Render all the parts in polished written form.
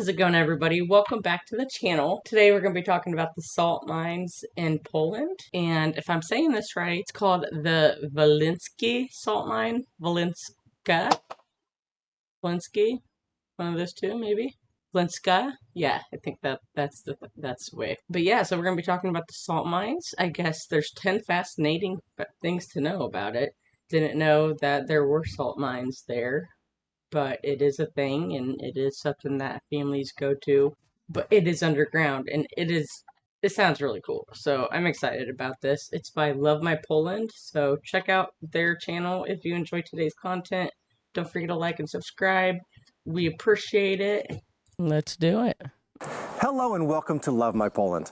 How's it going, everybody? Welcome back to the channel. Today we're going to be talking about the salt mines in Poland. And if I'm saying this right, it's called the Wieliczka salt mine. Wieliczka? Wieliczki? One of those two, maybe? Wieliczka? Yeah, I think that's the way. But yeah, so we're going to be talking about the salt mines. I guess there's 10 fascinating things to know about it. Didn't know that there were salt mines there, but it is a thing and it is something that families go to. But it is underground and it sounds really cool. So I'm excited about this. It's by Love My Poland. So check out their channel if you enjoy today's content. Don't forget to like and subscribe. We appreciate it. Let's do it. Hello and welcome to Love My Poland.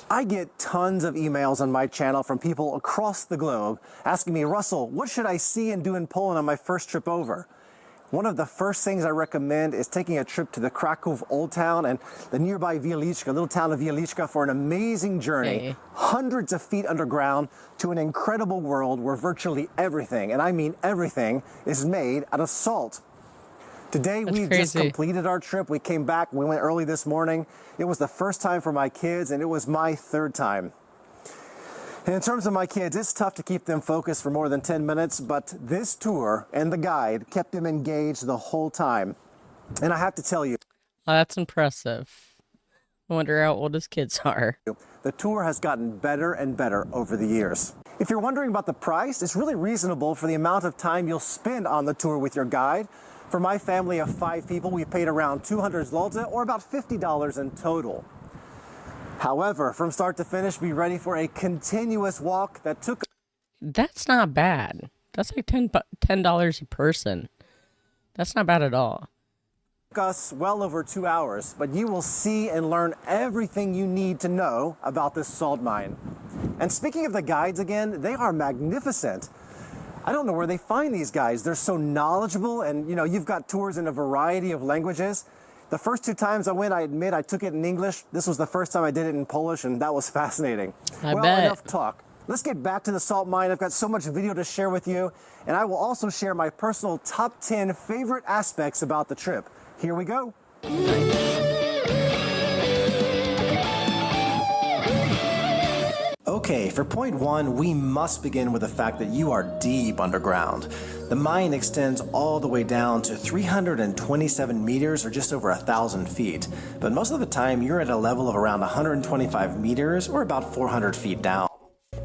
I get tons of emails on my channel from people across the globe asking me, Russell, what should I see and do in Poland on my first trip over? One of the first things I recommend is taking a trip to the Krakow Old Town and the nearby Wieliczka, little town of Wieliczka, for an amazing journey, hundreds of feet underground, to an incredible world where virtually everything, and I mean everything, is made out of salt. Today, we just completed our trip. We came back, we went early this morning. It was the first time for my kids, and it was my third time. And in terms of my kids, it's tough to keep them focused for more than 10 minutes, but this tour and the guide kept them engaged the whole time. And I have to tell you, that's impressive. I wonder how old his kids are. The tour has gotten better and better over the years. If you're wondering about the price, it's really reasonable for the amount of time you'll spend on the tour with your guide. For my family of 5 people, we paid around 200 zloty, or about $50 in total. However, from start to finish, be ready for a continuous walk that took... That's not bad. That's like $10 a person. That's not bad at all. Took us well over 2 hours, but you will see and learn everything you need to know about this salt mine. And speaking of the guides again, they are magnificent. I don't know where they find these guys. They're so knowledgeable, and you know, you've got tours in a variety of languages. The first 2 times I went, I admit, I took it in English. This was the first time I did it in Polish, and that was fascinating. I bet. Enough talk. Let's get back to the salt mine. I've got so much video to share with you, and I will also share my personal top 10 favorite aspects about the trip. Here we go. Okay, for point 1, we must begin with the fact that you are deep underground. The mine extends all the way down to 327 meters, or just over 1,000 feet. But most of the time, you're at a level of around 125 meters, or about 400 feet down.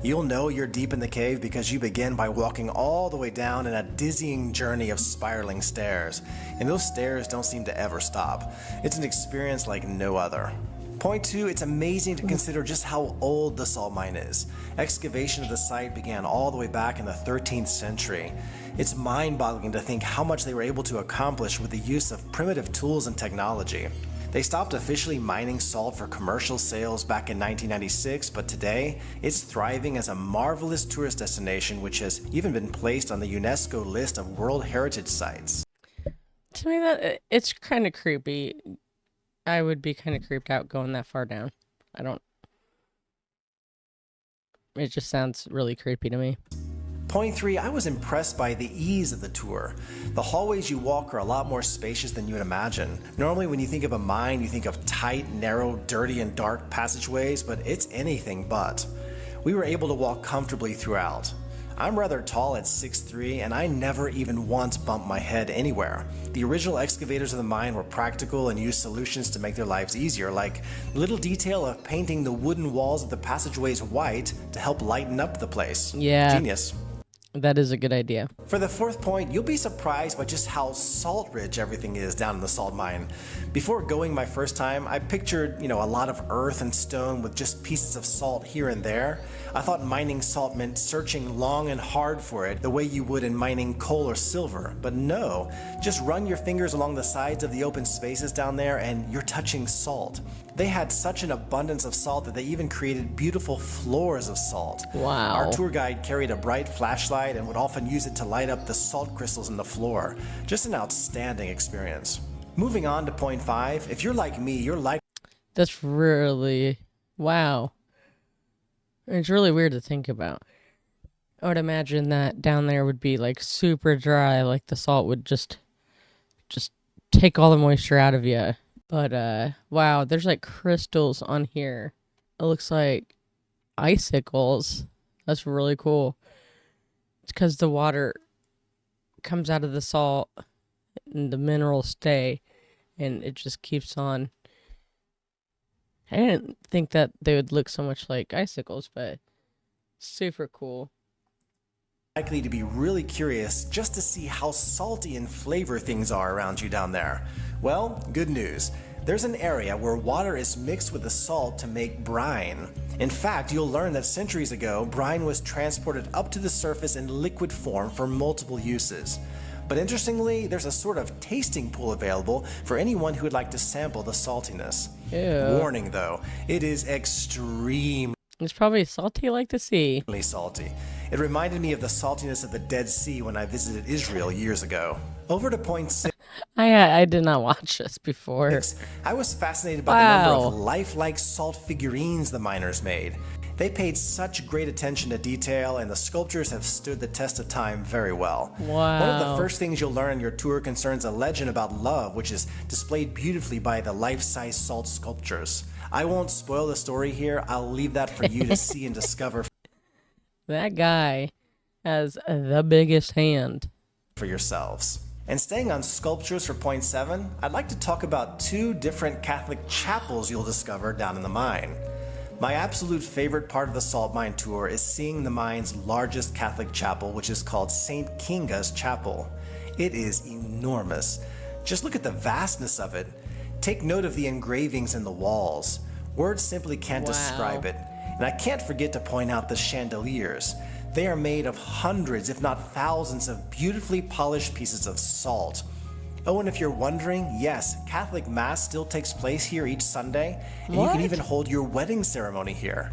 You'll know you're deep in the cave because you begin by walking all the way down in a dizzying journey of spiraling stairs. And those stairs don't seem to ever stop. It's an experience like no other. Point 2, it's amazing to consider just how old the salt mine is. Excavation of the site began all the way back in the 13th century. It's mind-boggling to think how much they were able to accomplish with the use of primitive tools and technology. They stopped officially mining salt for commercial sales back in 1996, but today it's thriving as a marvelous tourist destination, which has even been placed on the UNESCO list of World Heritage Sites. To me, that it's kind of creepy. I would be kind of creeped out going that far down. It just sounds really creepy to me. Point 3, I was impressed by the ease of the tour. The hallways you walk are a lot more spacious than you would imagine. Normally when you think of a mine, you think of tight, narrow, dirty, and dark passageways, but it's anything but. We were able to walk comfortably throughout. I'm rather tall at 6'3", and I never even once bumped my head anywhere. The original excavators of the mine were practical and used solutions to make their lives easier, like the little detail of painting the wooden walls of the passageways white to help lighten up the place. Yeah. Genius. That is a good idea. For the 4th point, you'll be surprised by just how salt-rich everything is down in the salt mine. Before going my first time, I pictured, a lot of earth and stone with just pieces of salt here and there. I thought mining salt meant searching long and hard for it, the way you would in mining coal or silver. But no, just run your fingers along the sides of the open spaces down there and you're touching salt. They had such an abundance of salt that they even created beautiful floors of salt. Wow. Our tour guide carried a bright flashlight and would often use it to light up the salt crystals in the floor. Just an outstanding experience. Moving on to point 5, if you're like me, you're like... That's really... wow. It's really weird to think about. I would imagine that down there would be like super dry, like the salt would just take all the moisture out of you. But wow, there's like crystals on here. It looks like icicles. That's really cool. It's because the water comes out of the salt and the minerals stay, and it just keeps on. I didn't think that they would look so much like icicles, but super cool. Likely to be really curious just to see how salty and flavor things are around you down there. Well, good news. There's an area where water is mixed with the salt to make brine. In fact, you'll learn that centuries ago, brine was transported up to the surface in liquid form for multiple uses. But interestingly, there's a sort of tasting pool available for anyone who would like to sample the saltiness. Ew. Warning though, it is extremely It's probably salty like the sea. salty. It reminded me of the saltiness of the Dead Sea when I visited Israel years ago. Over to point 6. I did not watch this before. I was fascinated by the number Wow. of lifelike salt figurines the miners made. They paid such great attention to detail, and the sculptures have stood the test of time very well. Wow. One of the first things you'll learn on your tour concerns a legend about love, which is displayed beautifully by the life-size salt sculptures. I won't spoil the story here. I'll leave that for you to see and discover That guy has the biggest hand. for yourselves. And staying on sculptures for point 7, I'd like to talk about 2 different Catholic chapels you'll discover down in the mine. My absolute favorite part of the salt mine tour is seeing the mine's largest Catholic chapel, which is called St. Kinga's Chapel. It is enormous. Just look at the vastness of it. Take note of the engravings in the walls. Words simply can't Wow. describe it. And I can't forget to point out the chandeliers. They are made of hundreds, if not thousands, of beautifully polished pieces of salt. Oh, and if you're wondering, yes, Catholic Mass still takes place here each Sunday, and you What? can even hold your wedding ceremony here.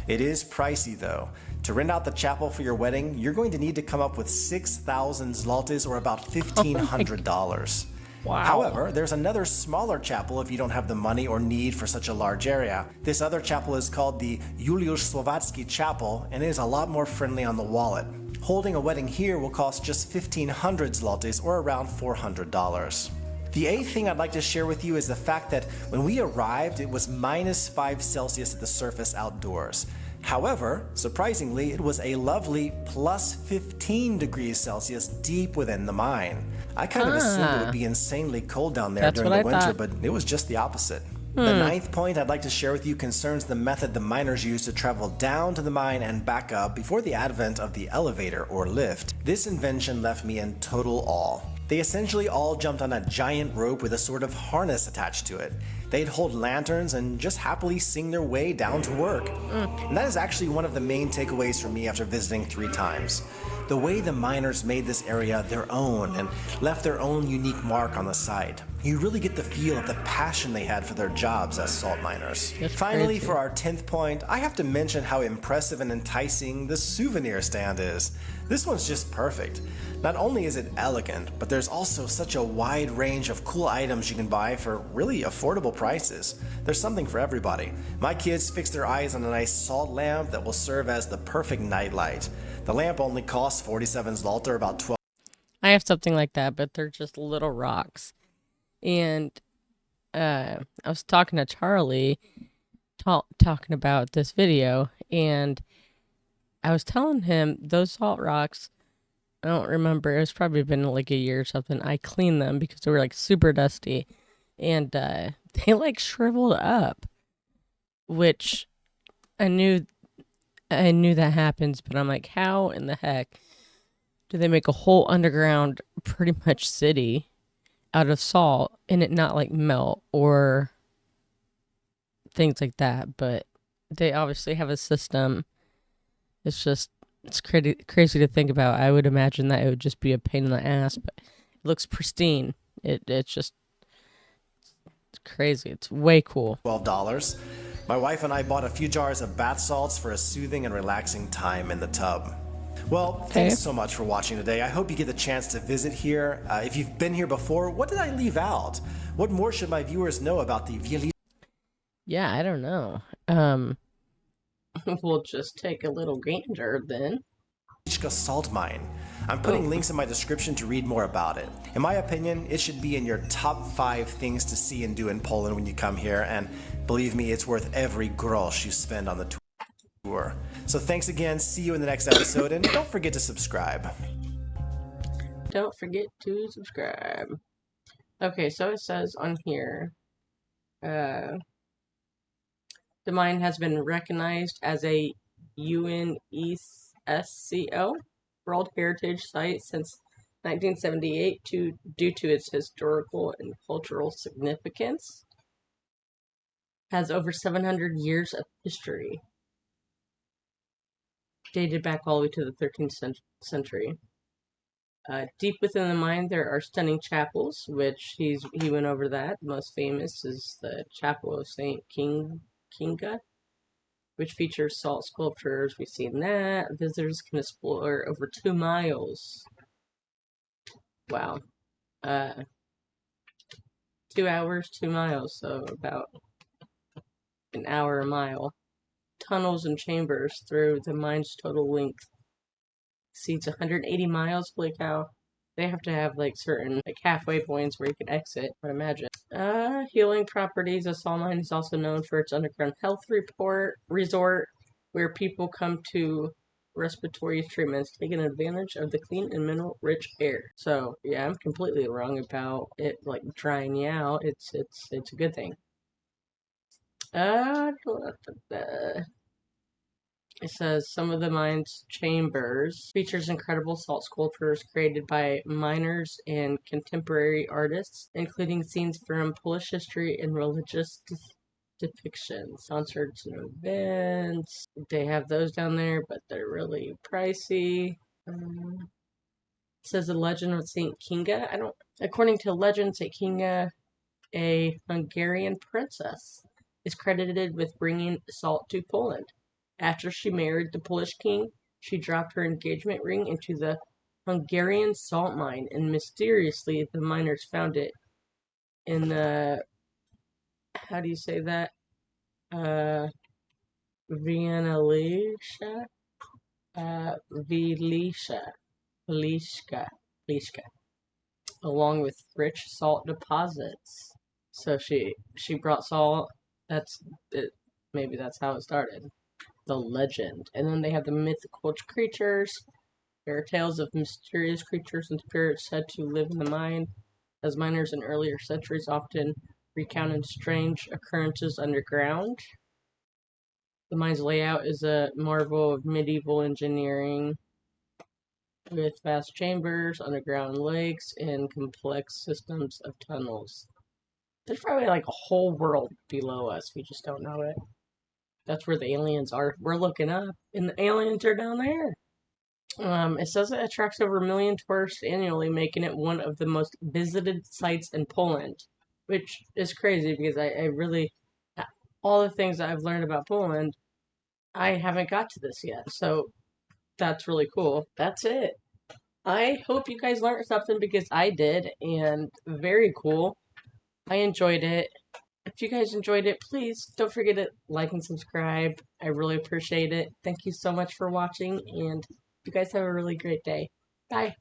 It is pricey though. To rent out the chapel for your wedding, you're going to need to come up with 6,000 zlotys or about $1,500. Wow. However, there's another smaller chapel if you don't have the money or need for such a large area. This other chapel is called the Wieliczka Chapel and is a lot more friendly on the wallet. Holding a wedding here will cost just 1,500 zlotys or around $400. The 8th thing I'd like to share with you is the fact that when we arrived, it was -5 Celsius at the surface outdoors. However, surprisingly, it was a lovely +15 degrees Celsius deep within the mine. I kind of assumed it would be insanely cold down there That's during what the I winter, thought. but it was just the opposite. The 9th point I'd like to share with you concerns the method the miners used to travel down to the mine and back up before the advent of the elevator or lift. This invention left me in total awe. They essentially all jumped on a giant rope with a sort of harness attached to it. They'd hold lanterns and just happily sing their way down to work. And that is actually one of the main takeaways for me after visiting 3 times. The way the miners made this area their own and left their own unique mark on the site. You really get the feel of the passion they had for their jobs as salt miners. That's Finally, crazy. for our 10th point, I have to mention how impressive and enticing the souvenir stand is. This one's just perfect. Not only is it elegant, but there's also such a wide range of cool items you can buy for really affordable prices. There's something for everybody. My kids fixed their eyes on a nice salt lamp that will serve as the perfect nightlight. The lamp only costs 47 zlotys, or about 12. I have something like that, but they're just little rocks. And I was talking to Charlie, talking about this video, and I was telling him those salt rocks, I don't remember, it's probably been like a year or something. I cleaned them because they were like super dusty, and they like shriveled up, which I knew that happens, but I'm like, how in the heck do they make a whole underground pretty much city out of salt and it not like melt or things like that? But they obviously have a system. It's just, it's crazy to think about. I would imagine that it would just be a pain in the ass, but it looks pristine. It's just, it's crazy. It's way cool. $12. My wife and I bought a few jars of bath salts for a soothing and relaxing time in the tub. Well, thanks so much for watching today. I hope you get the chance to visit here. If you've been here before, what did I leave out? What more should my viewers know about the Wieliczka Yeah, I don't know. We'll just take a little gander then. salt mine? I'm putting links in my description to read more about it. In my opinion, it should be in your top 5 things to see and do in Poland when you come here, and believe me, it's worth every grosz you spend on the tour. So thanks again, see you in the next episode, and don't forget to subscribe. Don't forget to subscribe. Okay, so it says on here, the mine has been recognized as a UNESCO World Heritage Site since 1978 due to its historical and cultural significance. Has over 700 years of history, dated back all the way to the 13th century. Deep within the mine, there are stunning chapels, which he went over that. The most famous is the Chapel of Saint Kinga, which features salt sculptures. We've seen that. Visitors can explore over 2 miles. Wow. 2 hours, 2 miles, so about an hour a mile. Tunnels and chambers through the mine's total length exceeds 180 miles. Holy cow. They have to have like certain like halfway points where you can exit, I imagine. Healing properties. A salt mine is also known for its underground health resort, where people come to respiratory treatments, taking advantage of the clean and mineral-rich air. So yeah, I'm completely wrong about it like drying you out. It's a good thing. It says some of the mine's chambers features incredible salt sculptures created by miners and contemporary artists, including scenes from Polish history and religious depictions. Concerts and events. They have those down there, but they're really pricey. It says the legend of Saint Kinga. According to legend, Saint Kinga, a Hungarian princess, is credited with bringing salt to Poland. After she married the Polish king, she dropped her engagement ring into the Hungarian salt mine, and mysteriously the miners found it in the, how do you say that? Wieliczka? Wieliczka, along with rich salt deposits. So she brought salt. That's it. Maybe that's how it started. The legend. And then they have the mythical creatures. There are tales of mysterious creatures and spirits said to live in the mine, as miners in earlier centuries often recounted strange occurrences underground. The mine's layout is a marvel of medieval engineering, with vast chambers, underground lakes, and complex systems of tunnels. There's probably like a whole world below us. We just don't know it. That's where the aliens are. We're looking up, and the aliens are down there. It says it attracts over 1 million tourists annually, making it one of the most visited sites in Poland, which is crazy because I really, all the things that I've learned about Poland, I haven't got to this yet. So that's really cool. That's it. I hope you guys learned something because I did, and very cool. I enjoyed it. If you guys enjoyed it, please don't forget to like and subscribe. I really appreciate it. Thank you so much for watching, and you guys have a really great day. Bye.